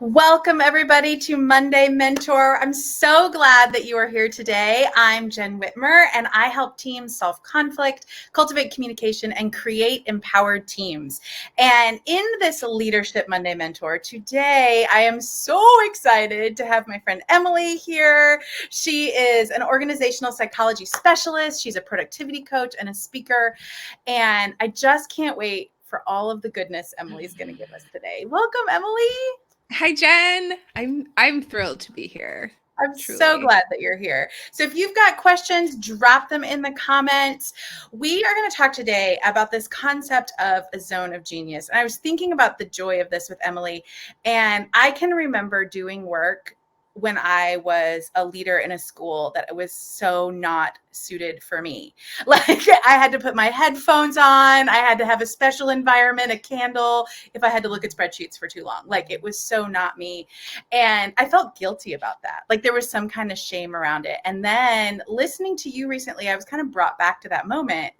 Welcome, everybody, to Monday Mentor. I'm so glad that you are here today. I'm Jen Whitmer, and I help teams solve conflict, cultivate communication, and create empowered teams. And in this Leadership Monday Mentor, today, I am so excited to have my friend Emily here. She is an organizational psychology specialist. She's a productivity coach and a speaker. And I just can't wait for all of the goodness Emily's going to give us today. Welcome, Emily. Hi, Jen. I'm thrilled to be here. I'm Truly. so glad that you're here. So if you've got questions, drop them in the comments. We are going to talk today about this concept of a zone of genius. And I was thinking about the joy of this with Emily, and I can remember doing work when I was a leader in a school that was so not suited for me. Like I had to put my headphones on, I had to have a special environment, a candle, if I had to look at spreadsheets for too long. Like it was so not me. And I felt guilty about that. Like there was some kind of shame around it. And then listening to you recently, I was kind of brought back to that moment.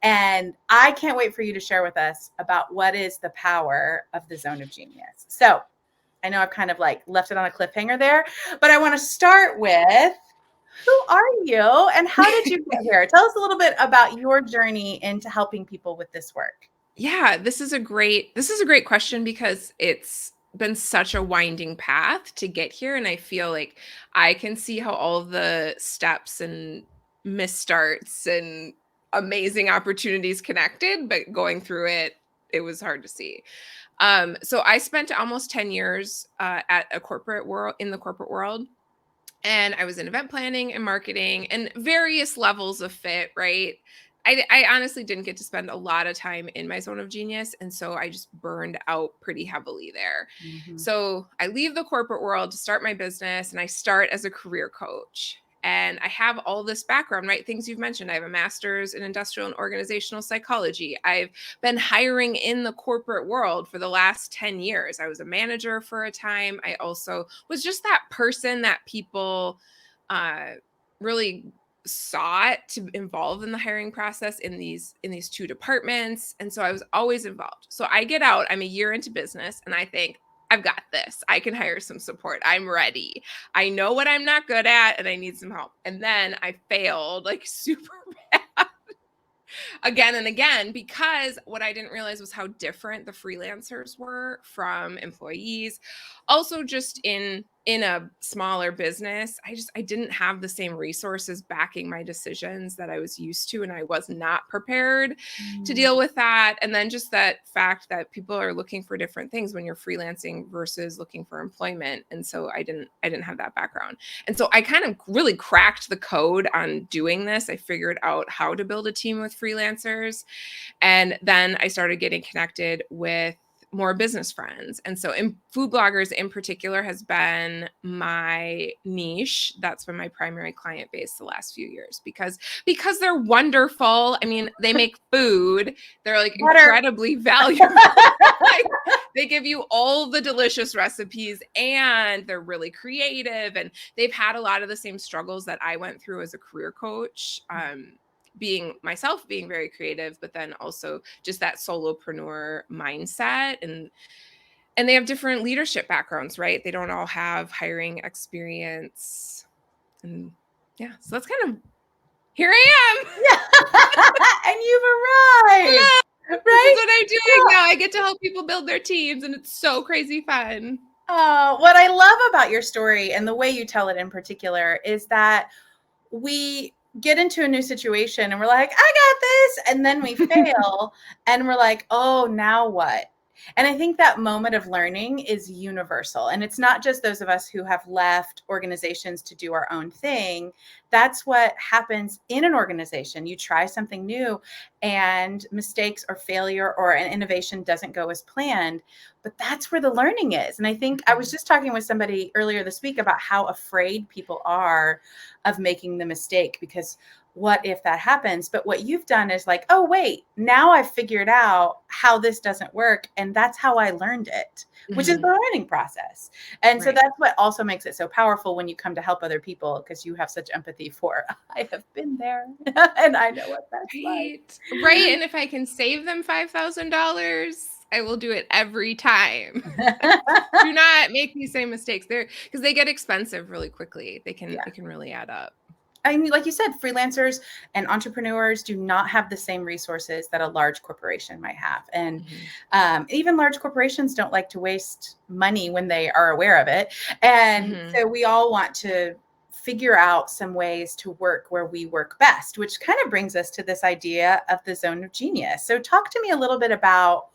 And I can't wait for you to share with us about what is the power of the zone of genius. So I know I've kind of like left it on a cliffhanger there, but I want to start with, who are you and how did you get here? Tell us a little bit about your journey into helping people with this work. Yeah, this is a great question because it's been such a winding path to get here, and I feel like I can see how all the steps and misstarts and amazing opportunities connected, but going through it was hard to see. So I spent almost 10 years at a corporate world in the corporate world. And I was in event planning and marketing and various levels of fit, right? I honestly didn't get to spend a lot of time in my zone of genius. And so I just burned out pretty heavily there. Mm-hmm. So I leave the corporate world to start my business, and I start as a career coach. And I have all this background, right? Things you've mentioned. I have a master's in industrial and organizational psychology. I've been hiring in the corporate world for the last 10 years. I was a manager for a time. I also was just that person that people really sought to involve in the hiring process in these two departments. And so I was always involved. So I get out, I'm a year into business, and I think, I've got this. I can hire some support. I'm ready. I know what I'm not good at, and I need some help. And then I failed like super bad again and again, because what I didn't realize was how different the freelancers were from employees. Also, just in a smaller business, I didn't have the same resources backing my decisions that I was used to, and I was not prepared to deal with that. And then just that fact that people are looking for different things when you're freelancing versus looking for employment. And so I didn't have that background. And so I kind of really cracked the code on doing this. I figured out how to build a team with freelancers. And then I started getting connected with more business friends. And so food bloggers in particular has been my niche. That's been my primary client base the last few years because they're wonderful. I mean, they make food. They're like incredibly valuable. Like, they give you all the delicious recipes, and they're really creative, and they've had a lot of the same struggles that I went through as a career coach. Being very creative, but then also just that solopreneur mindset. And they have different leadership backgrounds, right? They don't all have hiring experience. And yeah, so that's kind of, here I am. Yeah. And you've arrived. Hello. Right? This is what I'm doing now. I get to help people build their teams, and it's so crazy fun. What I love about your story and the way you tell it in particular is that we get into a new situation and we're like, I got this. And then we fail and we're like, oh, now what? And I think that moment of learning is universal. And it's not just those of us who have left organizations to do our own thing. That's what happens in an organization. You try something new and mistakes or failure or an innovation doesn't go as planned. But that's where the learning is. And I think I was just talking with somebody earlier this week about how afraid people are of making the mistake, because what if that happens? But what you've done is like, oh, wait, now I've figured out how this doesn't work. And that's how I learned it, which is the learning process. And so that's what also makes it so powerful when you come to help other people, because you have such empathy for, I have been there and I know what that's like. Right. And if I can save them $5,000, I will do it every time. Do not make these same mistakes. They're because they get expensive really quickly. Yeah. It can really add up. I mean, like you said, freelancers and entrepreneurs do not have the same resources that a large corporation might have. And even large corporations don't like to waste money when they are aware of it. And so we all want to figure out some ways to work where we work best, which kind of brings us to this idea of the zone of genius. So talk to me a little bit about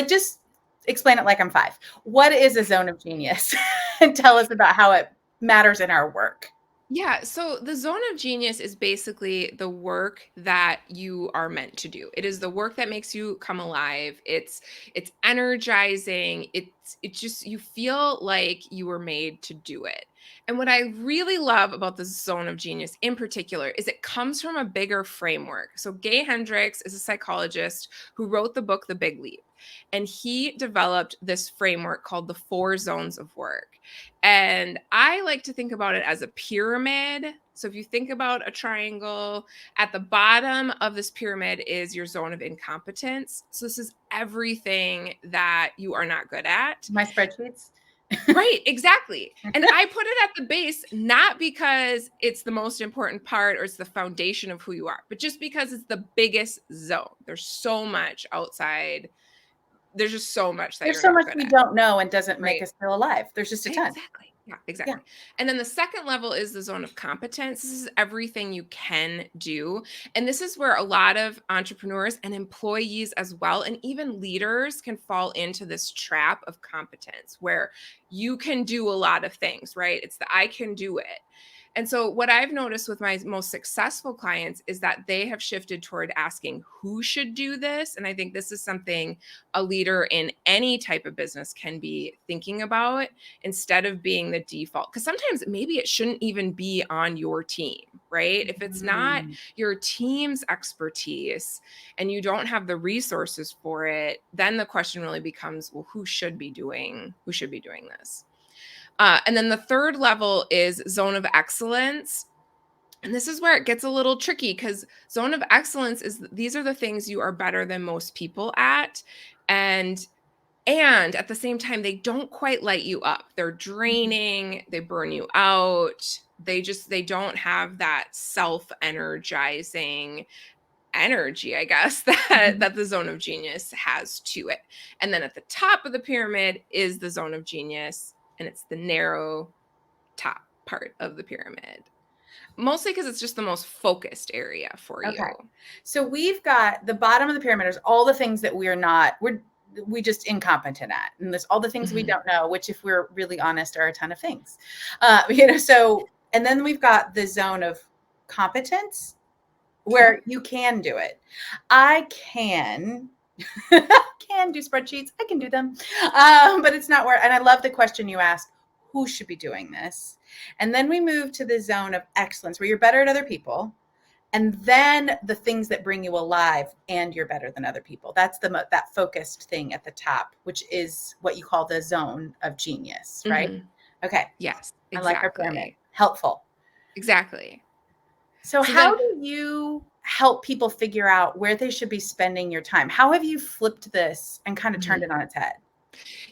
just explain it like I'm 5. What is a zone of genius? And tell us about how it matters in our work. Yeah, so the zone of genius is basically the work that you are meant to do. It is the work that makes you come alive. It's energizing. It's just you feel like you were made to do it. And what I really love about the zone of genius in particular is it comes from a bigger framework. So Gay Hendricks is a psychologist who wrote the book The Big Leap. And he developed this framework called the 4 zones of work. And I like to think about it as a pyramid. So if you think about a triangle, at the bottom of this pyramid is your zone of incompetence. So this is everything that you are not good at. My spreadsheets. Right, exactly. And I put it at the base, not because it's the most important part or it's the foundation of who you are, but just because it's the biggest zone. There's so much outside. There's just so much that There's you're so not much good we at. don't know and doesn't make Right. us feel alive. There's just a ton. Exactly. Yeah, Yeah. exactly. And then the second level is the zone of competence. This is everything you can do. And this is where a lot of entrepreneurs and employees as well, and even leaders can fall into this trap of competence where you can do a lot of things, right? It's the I can do it. And so, what I've noticed with my most successful clients is that they have shifted toward asking who should do this. And I think this is something a leader in any type of business can be thinking about instead of being the default. Because sometimes maybe it shouldn't even be on your team, right? If it's not Mm. your team's expertise and you don't have the resources for it, then the question really becomes, well, who should be doing this? And then the third level is zone of excellence. And this is where it gets a little tricky because zone of excellence is these are the things you are better than most people at. And at the same time, they don't quite light you up. They're draining, they burn you out. They don't have that self-energizing energy, I guess, Mhm. that the zone of genius has to it. And then at the top of the pyramid is the zone of genius, and it's the narrow top part of the pyramid. Mostly because it's just the most focused area for you. Okay. So we've got the bottom of the pyramid is all the things that we just incompetent at. And there's all the things we Mhm. don't know, which if we're really honest are a ton of things. And then we've got the zone of competence Okay. where you can do it. I can can do spreadsheets. I can do them. But it's not where, and I love the question you asked, who should be doing this? And then we move to the zone of excellence where you're better at other people. And then the things that bring you alive and you're better than other people. That's that focused thing at the top, which is what you call the zone of genius, right? Mhm. Okay. Yes, I like our pyramid. exactly. Helpful. Exactly. So So how then do you help people figure out where they should be spending your time? How have you flipped this and kind of turned mhm. it on its head?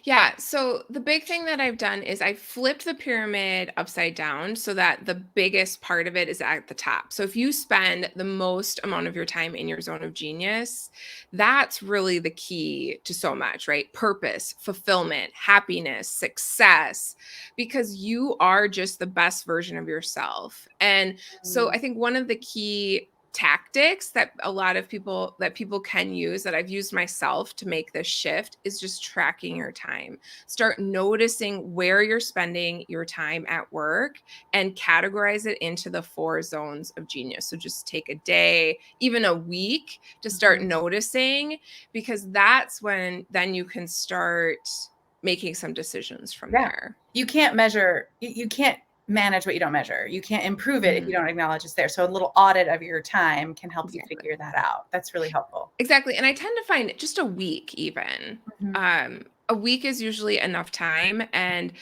Yeah. So the big thing that I've done is I flipped the pyramid upside down so that the biggest part of it is at the top. So if you spend the most amount of your time in your zone of genius, that's really the key to so much, right? Purpose, fulfillment, happiness, success, because you are just the best version of yourself. And so Mm. I think one of the key tactics that a lot of people can use that I've used myself to make this shift is just tracking your time. Start noticing where you're spending your time at work and categorize it into the 4 zones of genius. So just take a day, even a week to start Mhm. noticing because that's when then you can start making some decisions from Yeah. there. You can't measure, you can't manage what you don't measure. You can't improve it if you Mhm. don't acknowledge it's there. So a little audit of your time can help you Exactly. figure that out. That's really helpful. Exactly, and I tend to find just a week even. Mhm. A week is usually enough time, and,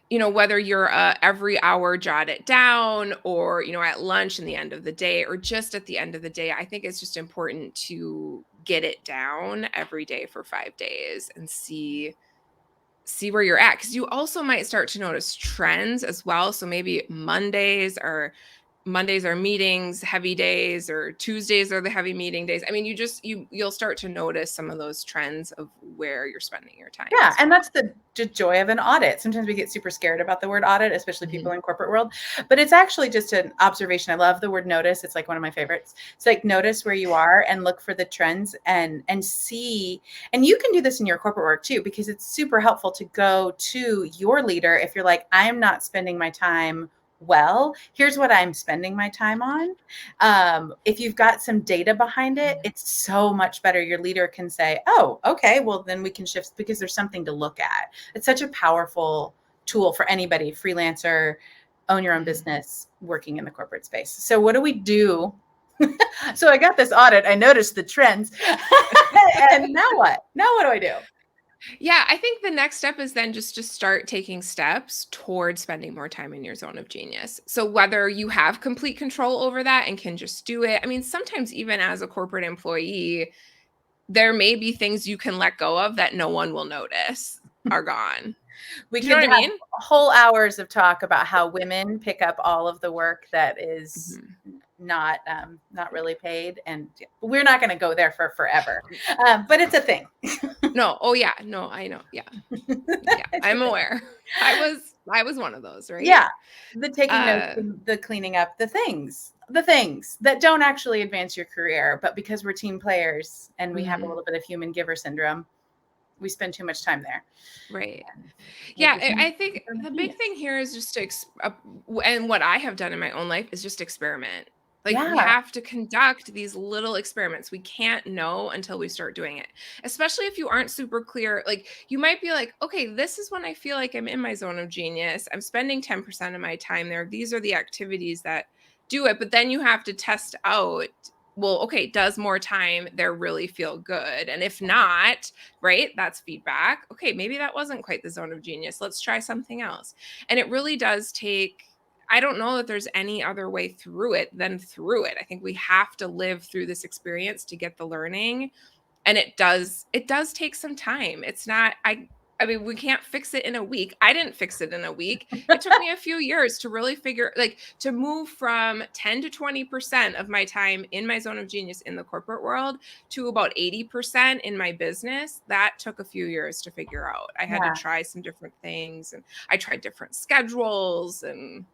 whether you're a every hour jot it down or, at lunch in the end of the day or just at the end of the day, I think it's just important to get it down every day for 5 days and see where you're at, because you also might start to notice trends as well. So maybe Mondays are meetings, heavy days, or Tuesdays are the heavy meeting days. I mean, you'll start to notice some of those trends of where you're spending your time Yeah, as and well. that's the joy of an audit. Sometimes we get super scared about the word audit, especially people Mhm. in corporate world, but it's actually just an observation. I love the word notice. It's like one of my favorites. It's like notice where you are and look for the trends and see. And you can do this in your corporate work too, because it's super helpful to go to your leader if you're like, I'm not spending my time well, here's what I'm spending my time on. If you've got some data behind it, it's so much better. Your leader can say, oh, okay, well, then we can shift because there's something to look at. It's such a powerful tool for anybody, freelancer, own your own business, working in the corporate space. So what do we do? So I got this audit. I noticed the trends. And now what? Now what do I do? Yeah, I think the next step is then just to start taking steps towards spending more time in your zone of genius. So whether you have complete control over that and can just do it. I mean, sometimes even as a corporate employee, there may be things you can let go of that no one will notice are gone. We Do you know could what I have mean? whole hours of talk about how women pick up all of the work that is Mhm. not really paid, and we're not going to go there for forever. But it's a thing. No. Oh yeah. No, I know. Yeah. Yeah. It's a I'm thing. aware. I was one of those, right? Yeah, the taking notes, Uh the cleaning up, the things that don't actually advance your career, but because we're team players and we have a mhm, little bit of human giver syndrome, we spend too much time there. right. With Yeah, your I think the big genius. thing here is just to and what I have done in my own life is just experiment. Like we Yeah, have to conduct these little experiments. We can't know until we start doing it. Especially if you aren't super clear. Like you might be like, "Okay, this is when I feel like I'm in my zone of genius. I'm spending 10% of my time there. These are the activities that do it." But then you have to test out, well, okay, does more time there really feel good? And if not, right? That's feedback. Okay, maybe that wasn't quite the zone of genius. Let's try something else. And it really does take, I don't know that there's any other way through it than through it. I think we have to live through this experience to get the learning, and it does take some time. It's not, I mean, we can't fix it in a week. I didn't fix it in a week. It took me a few years to really figure, like, to move from 10 to 20% of my time in my zone of genius in the corporate world to about 80% in my business. That took a few years to figure out. I had to yeah. try some different things, and I tried different schedules, and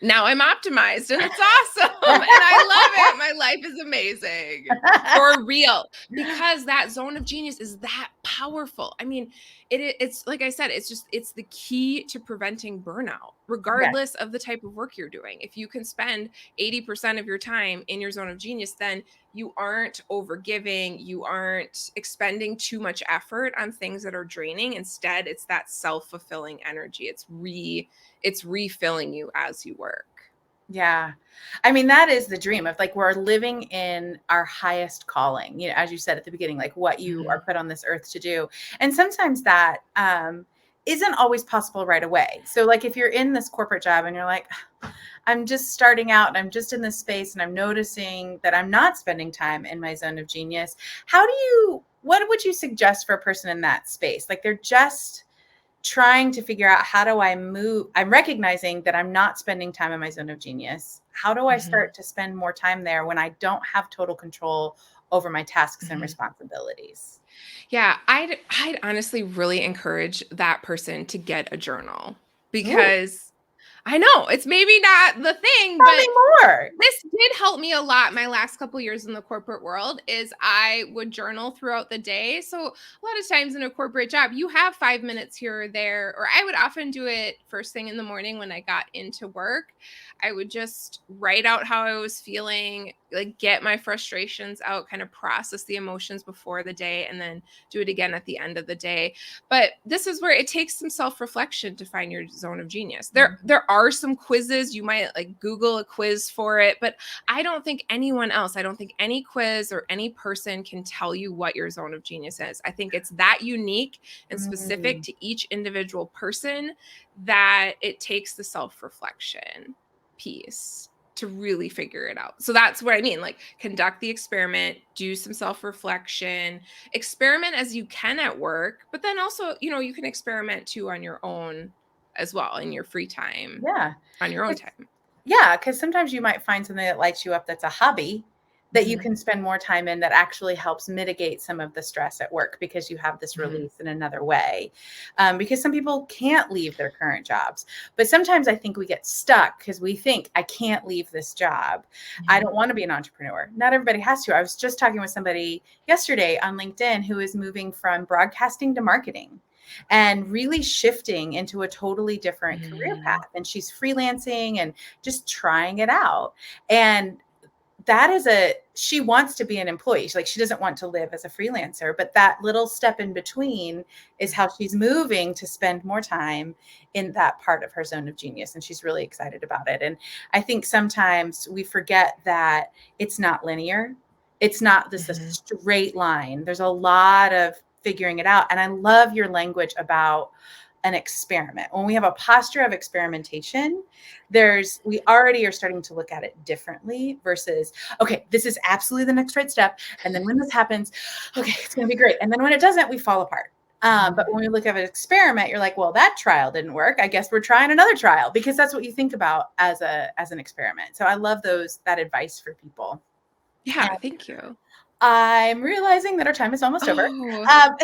now I'm optimized and it's awesome and I love it. My life is amazing. For real. Because that zone of genius is that powerful. I mean, it's like I said, it's the key to preventing burnout, Yes. regardless of the type of work you're doing. If you can spend 80% of your time in your zone of genius, then you aren't overgiving, you aren't expending too much effort on things that are draining. Instead, it's that self-fulfilling energy. It's refilling you as you work. Yeah. I mean, that is the dream of like we're living in our highest calling, as you said at the beginning, like what you are Mhm. put on this earth to do. And sometimes that isn't always possible right away. So, like, if you're in this corporate job and you're like, I'm just starting out and I'm just in this space and I'm noticing that I'm not spending time in my zone of genius, what would you suggest for a person in that space? Like, they're just trying to figure out, how do I move? I'm recognizing that I'm not spending time in my zone of genius. How do I Mhm. start to spend more time there when I don't have total control over my tasks and Mhm. responsibilities? Yeah, I'd honestly really encourage that person to get a journal, Ooh, because I know it's maybe not the thing, tell me but more. this did help me a lot my last couple years in the corporate world. Is I would journal throughout the day. So a lot of times in a corporate job, you have 5 minutes here or there, or I would often do it first thing in the morning when I got into work. I would just write out how I was feeling, like get my frustrations out, kind of process the emotions before the day, and then do it again at the end of the day. But this is where it takes some self-reflection to find your zone of genius. There are some quizzes. You might like Google a quiz for it, but I don't think any quiz or any person can tell you what your zone of genius is. I think it's that unique and specific Mm, to each individual person that it takes the self-reflection piece. to really figure it out. So that's what I mean. Like, conduct the experiment, do some self-reflection, experiment as you can at work, but then also, you can experiment too on your own as well in your free time, Yeah. on your own time. Yeah, because sometimes you might find something that lights you up that's a hobby that you Mhm. can spend more time in that actually helps mitigate some of the stress at work because you have this Mhm. release in another way. Because some people can't leave their current jobs. But sometimes I think we get stuck because we think, I can't leave this job. I Mhm. don't want to be an entrepreneur. Not everybody has to. I was just talking with somebody yesterday on LinkedIn who is moving from broadcasting to marketing and really shifting into a totally different career Mhm. path. And she's freelancing and just trying it out. And that is she wants to be an employee. She doesn't want to live as a freelancer, but that little step in between is how she's moving to spend more time in that part of her zone of genius. And she's really excited about it. And I think sometimes we forget that it's not linear. It's not this a Mhm. straight line. There's a lot of figuring it out. And I love your language about an experiment. When we have a posture of experimentation, we already are starting to look at it differently versus, okay, this is absolutely the next right step. And then when this happens, okay, it's going to be great. And then when it doesn't, we fall apart. But Mhm. when we look at an experiment, you're like, well, that trial didn't work. I guess we're trying another trial, because that's what you think about as an experiment. So I love that advice for people. Yeah, And thank you. I'm realizing that our time is almost over. Oh, Um,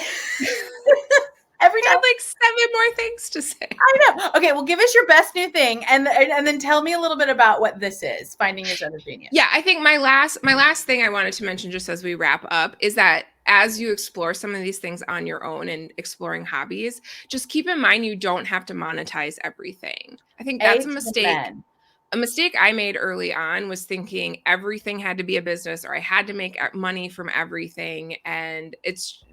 every I had time like 7 more things to say. I know. Okay, well, give us your best new thing, and then tell me a little bit about what this is, finding your zone of genius. Yeah, I think my last thing I wanted to mention just as we wrap up is that as you explore some of these things on your own and exploring hobbies, just keep in mind you don't have to monetize everything. I think that's a mistake. Amen. A mistake I made early on was thinking everything had to be a business or I had to make money from everything. And it's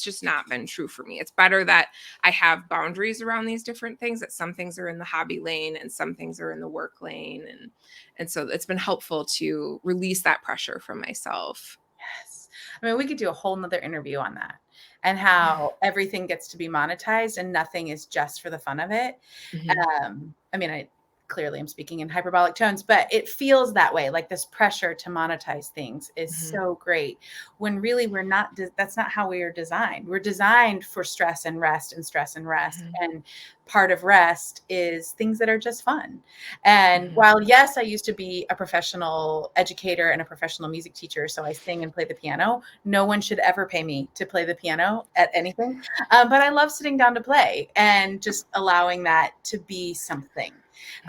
just not been true for me. It's better that I have boundaries around these different things, that some things are in the hobby lane and some things are in the work lane. And so it's been helpful to release that pressure from myself. Yes. I mean, we could do a whole nother interview on that and how everything gets to be monetized and nothing is just for the fun of it. Mhm. I mean, I clearly am speaking in hyperbolic tones, but it feels that way. Like this pressure to monetize things is Mhm. so great when really we're not, that's not how we are designed. We're designed for stress and rest and stress and rest. Mhm. And part of rest is things that are just fun. And Mhm. while, yes, I used to be a professional educator and a professional music teacher, so I sing and play the piano. No one should ever pay me to play the piano at anything. But I love sitting down to play and just allowing that to be something.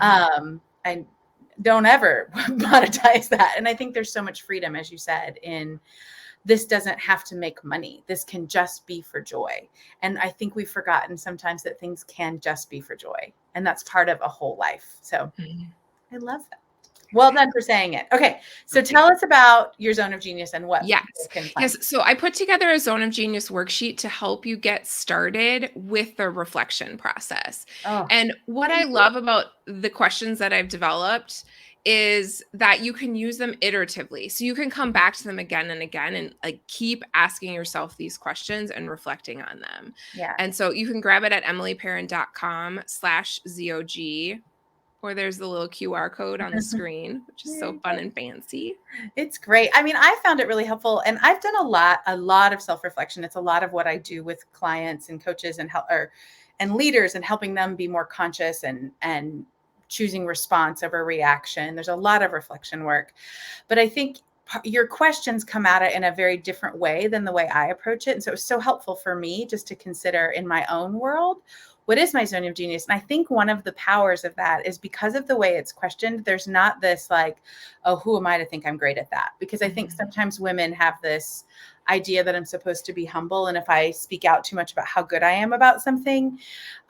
Mhm. And don't ever monetize that. And I think there's so much freedom, as you said, in this doesn't have to make money. This can just be for joy. And I think we've forgotten sometimes that things can just be for joy. And that's part of a whole life. So Mhm. I love that. Well done for saying it. Okay. Oh, So thank tell us about your zone of genius and what Yes. people can find. Yes. So I put together a Zone of Genius worksheet to help you get started with the reflection process. Oh, And what I thank you. love about the questions that I've developed is that you can use them iteratively. So you can come back to them again and again and like keep asking yourself these questions and reflecting on them. Yeah. And so you can grab it at emilyperron.com/ZOG, or there's the little QR code on the screen, which is There so you fun go. and fancy. It's great. I mean, I found it really helpful, and I've done a lot of self-reflection. It's a lot of what I do with clients and coaches and leaders, and helping them be more conscious and choosing response over reaction. There's a lot of reflection work, but I think your questions come at it in a very different way than the way I approach it. And so it was so helpful for me just to consider in my own world, what is my zone of genius? And I think one of the powers of that is because of the way it's questioned, there's not this like, oh, who am I to think I'm great at that? Because I think Mhm. sometimes women have this idea that I'm supposed to be humble. And if I speak out too much about how good I am about something,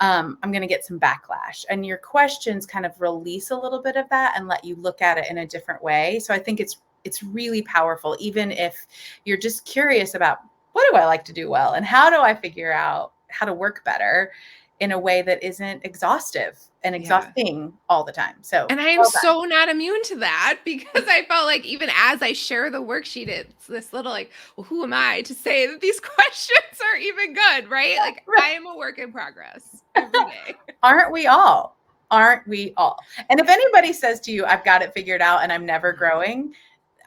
I'm going to get some backlash. And your questions kind of release a little bit of that and let you look at it in a different way. So I think it's really powerful, even if you're just curious about what do I like to do well and how do I figure out how to work better in a way that isn't exhaustive and Yeah. exhausting all the time. So And I am well done. so not immune to that because I felt like even as I share the worksheet, it's this little like, well, who am I to say that these questions are even good, right? Like I am a work in progress every day. Aren't we all? Aren't we all? And if anybody says to you, I've got it figured out and I'm never growing,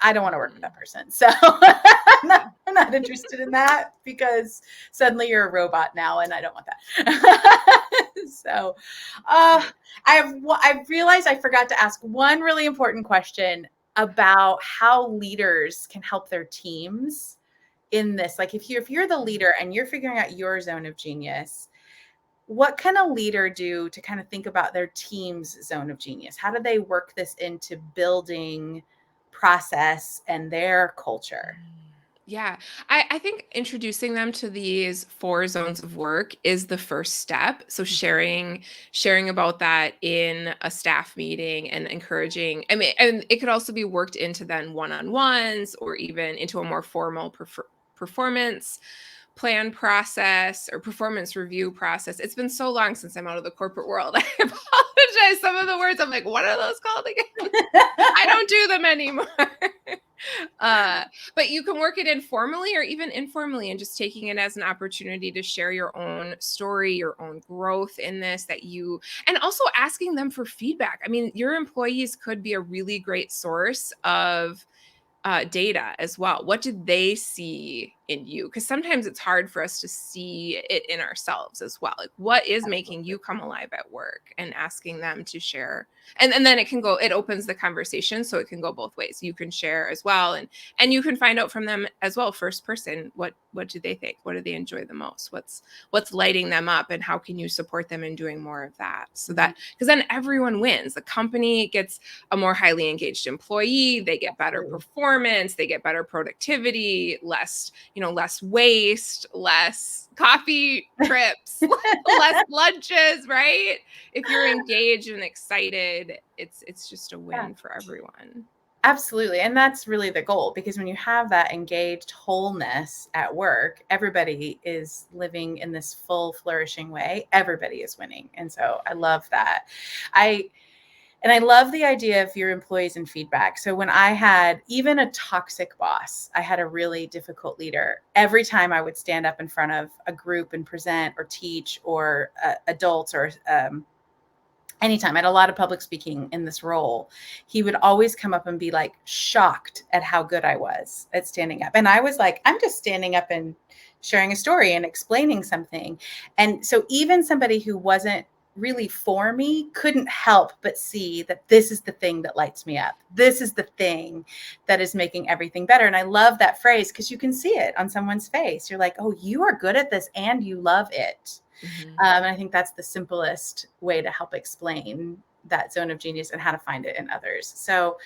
I don't want to work with that person. So I'm not interested in that, because suddenly you're a robot now and I don't want that. So I've realized I forgot to ask one really important question about how leaders can help their teams in this. Like if you're the leader and you're figuring out your zone of genius, what can a leader do to kind of think about their team's zone of genius? How do they work this into building process and their culture? Yeah, I think introducing them to these 4 zones of work is the first step. So sharing about that in a staff meeting and encouraging. I mean, and it could also be worked into then one-on-ones or even into a more formal performance plan process or performance review process. It's been so long since I'm out of the corporate world. I apologize. Some of the words I'm like, what are those called again? I don't do them anymore. But you can work it informally or even informally, and just taking it as an opportunity to share your own story, your own growth in this, and also asking them for feedback. I mean, your employees could be a really great source of data as well. What did they see in you? Because sometimes it's hard for us to see it in ourselves as well. Like, what is making you come alive at work, and asking them to share. And then it opens the conversation, so it can go both ways. You can share as well, and you can find out from them as well, first person, what do they think? What do they enjoy the most? What's lighting them up, and how can you support them in doing more of that? So that, because then everyone wins. The company gets a more highly engaged employee, they get better performance, they get better productivity, less waste, less coffee trips, less lunches, right? If you're engaged and excited, it's just a win for everyone. Absolutely. And that's really the goal, because when you have that engaged wholeness at work, everybody is living in this full flourishing way. Everybody is winning. And so I love that. And I love the idea of your employees and feedback. So when I had even a toxic boss, I had a really difficult leader. Every time I would stand up in front of a group and present or teach, or adults, or anytime, I had a lot of public speaking in this role, he would always come up and be like shocked at how good I was at standing up. And I was like, I'm just standing up and sharing a story and explaining something. And so even somebody who wasn't really for me couldn't help but see that this is the thing that lights me up. This is the thing that is making everything better. And I love that phrase, because you can see it on someone's face. You're like, oh, you are good at this and you love it. Mm-hmm. And I think that's the simplest way to help explain that zone of genius and how to find it in others. So,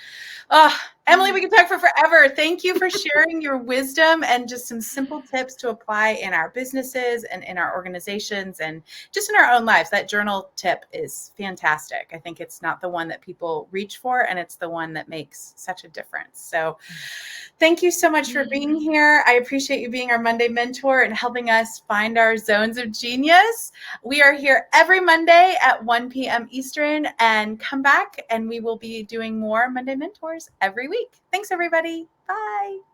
Emily, we can talk for forever. Thank you for sharing your wisdom and just some simple tips to apply in our businesses and in our organizations and just in our own lives. That journal tip is fantastic. I think it's not the one that people reach for, and it's the one that makes such a difference. So thank you so much for being here. I appreciate you being our Monday mentor and helping us find our zones of genius. We are here every Monday at 1 p.m. Eastern, and come back and we will be doing more Monday Mentors every week. Thanks, everybody. Bye.